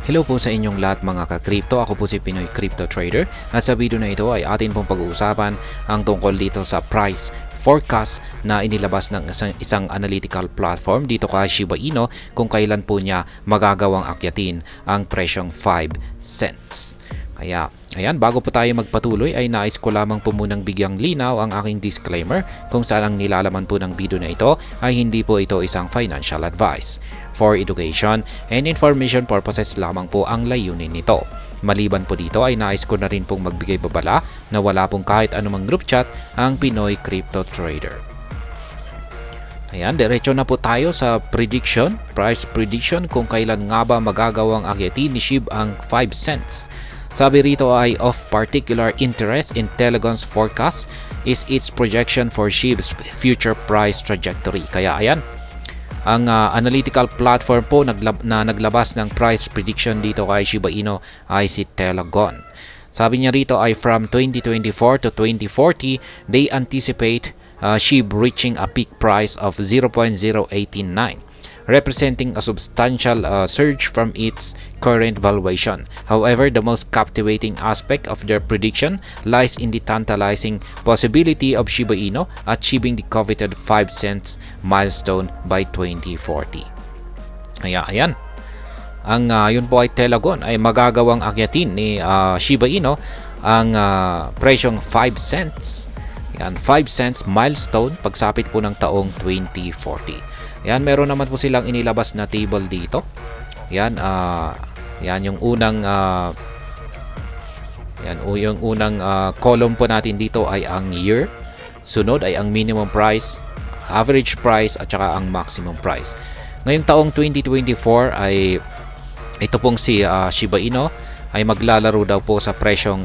Hello po sa inyong lahat mga ka-crypto. Ako po si Pinoy Crypto Trader at sa video na ito ay atin pong pag-uusapan ang tungkol dito sa price forecast na inilabas ng isang analytical platform dito kay Shiba Inu kung kailan po niya magagawang akyatin ang presyong 5 cents. Kaya ayan, bago po tayo magpatuloy ay nais ko lamang po munang bigyang linaw ang aking disclaimer kung saan ang nilalaman po ng video na ito ay hindi po ito isang financial advice. For education and information purposes lamang po ang layunin nito. Maliban po dito ay nais ko na rin pong magbigay babala na wala pong kahit anumang group chat ang Pinoy Crypto Trader. Ayan, diretso na po tayo sa prediction, price prediction kung kailan nga ba magagawang akyatin ni SHIB ang 5 cents. Sabi rito ay of particular interest in Telegon's forecast is its projection for SHIB's future price trajectory. Kaya ayan, ang analytical platform po na naglabas ng price prediction dito kay Shiba Inu ay si Telegon. Sabi niya rito ay from 2024 to 2040, they anticipate SHIB reaching a peak price of 0.089. Representing a substantial surge from its current valuation. However, the most captivating aspect of their prediction lies in the tantalizing possibility of Shiba Inu achieving the coveted 5 cents milestone by 2040. Kaya ayan, ang yun po ay Telegon ay magagawang akyatin ni Shiba Inu ang presyong 5 cents. Yan, 5 cents milestone pagsapit po ng taong 2040. Yan, meron naman po silang inilabas na table dito. Yan, yan yung unang column po natin dito ay ang year. Sunod ay ang minimum price, average price at saka ang maximum price. Ngayong taong 2024 ay ito pong si Shiba Inu ay maglalaro daw po sa presyong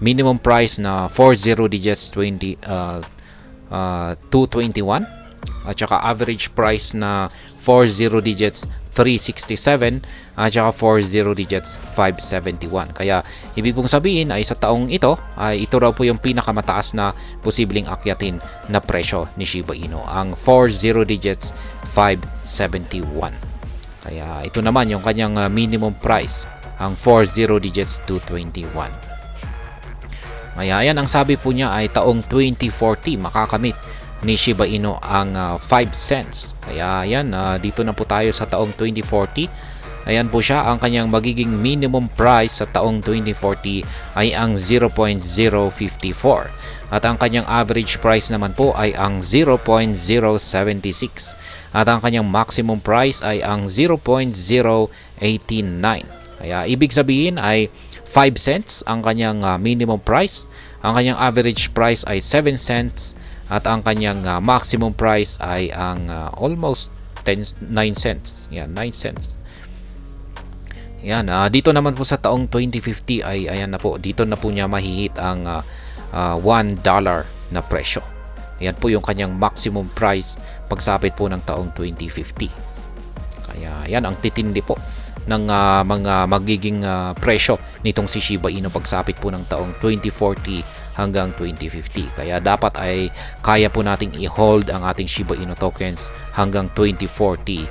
minimum price na 40 digits 221 at saka average price na 40 digits 367 at saka 40 digits 571. Kaya ibig pong sabihin ay sa taong ito ay ito raw po yung pinakamataas na posibleng akyatin na presyo ni Shiba Inu, ang 40 digits 571. Kaya ito naman yung kanyang minimum price, ang 40 digits 221. Kaya yan, ang sabi po niya ay taong 2040 makakamit ni Shiba Inu ang 5 cents. Kaya yan, dito na po tayo sa taong 2040. Ayan po siya, ang kanyang magiging minimum price sa taong 2040 ay ang 0.054. At ang kanyang average price naman po ay ang 0.076. At ang kanyang maximum price ay ang 0.089. Kaya ibig sabihin ay 5 cents ang kanyang minimum price, ang kanyang average price ay 7 cents, at ang kanyang maximum price ay ang almost 9 cents. Yan, 9 cents. Yan, dito naman po sa taong 2050 ay ayan na po, dito na po niya mahihit ang $1 na presyo. Yan po yung kanyang maximum price pagsapit po ng taong 2050. Kaya yan ang titindi po ng mga magiging presyo nitong si Shiba Inu pagsapit po ng taong 2040 hanggang 2050. Kaya dapat ay kaya po nating i-hold ang ating Shiba Inu tokens hanggang 2040,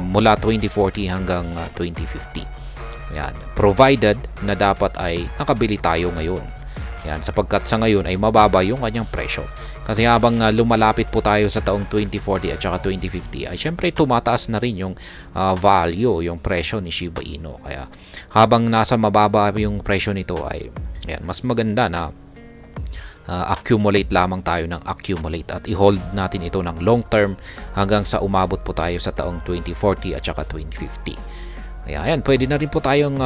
mula 2040 hanggang 2050. Yan, provided na dapat ay nakabili tayo ngayon. Yan, sapagkat sa ngayon ay mababa yung kanyang presyo. Kasi habang lumalapit po tayo sa taong 2040 at saka 2050 ay syempre tumataas na rin yung value, yung presyo ni Shiba Inu. Kaya habang nasa mababa yung presyo nito ay yan, mas maganda na accumulate lamang tayo ng accumulate at i-hold natin ito ng long term hanggang sa umabot po tayo sa taong 2040 at saka 2050. Kaya ayan, pwede na rin po tayong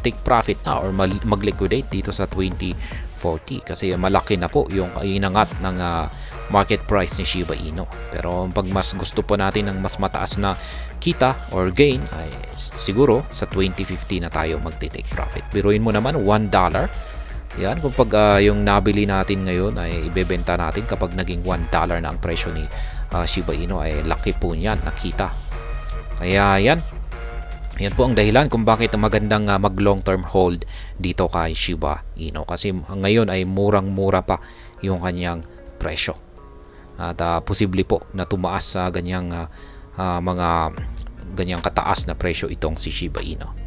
take profit na or mag-liquidate dito sa 2040 kasi malaki na po yung inangat ng market price ni Shiba Inu. Pero pag mas gusto po natin ng mas mataas na kita or gain ay siguro sa 2050 na tayo magte-take profit. Biruin mo naman $1. Yan, kung pag yung nabili natin ngayon ay ibebenta natin kapag naging $1 na ang presyo ni Shiba Inu ay laki po niyan nakita. Kaya yan po ang dahilan kung bakit magandang mag long term hold dito kay Shiba Inu kasi ngayon ay murang-mura pa yung kanyang presyo. At posible po na tumaas sa ganyang mga ganyang kataas na presyo itong si Shiba Inu.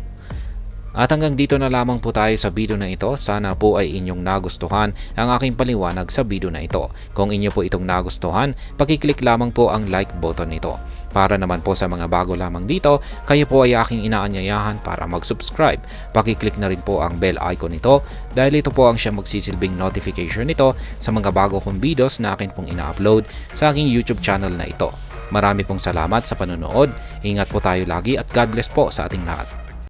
At hanggang dito na lamang po tayo sa video na ito. Sana po ay inyong nagustuhan ang aking paliwanag sa video na ito. Kung inyo po itong nagustuhan, pakiclick lamang po ang like button nito. Para naman po sa mga bago lamang dito, kayo po ay aking inaanyayahan para mag-subscribe. Pakiclick na rin po ang bell icon nito dahil ito po ang siyang magsisilbing notification nito sa mga bago kong videos na akin pong ina-upload sa aking YouTube channel na ito. Marami pong salamat sa panonood. Ingat po tayo lagi at God bless po sa ating lahat.